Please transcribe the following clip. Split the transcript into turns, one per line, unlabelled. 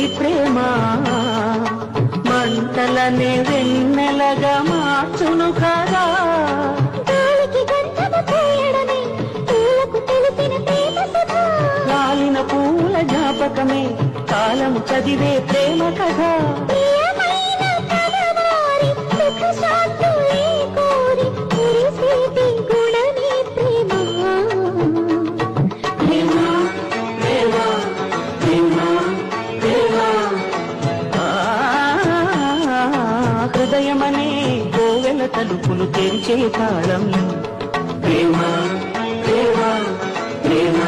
ప్రేమ మంటలనే వెన్నెలగా మార్చును కదా. రాలిన పూల జ్ఞాపకమే కాలము చదివే ప్రేమ కథ. హృదయమనే కోవెల తలుపులు తెరిచే కాలం ప్రేమ ప్రేమ ప్రేమ.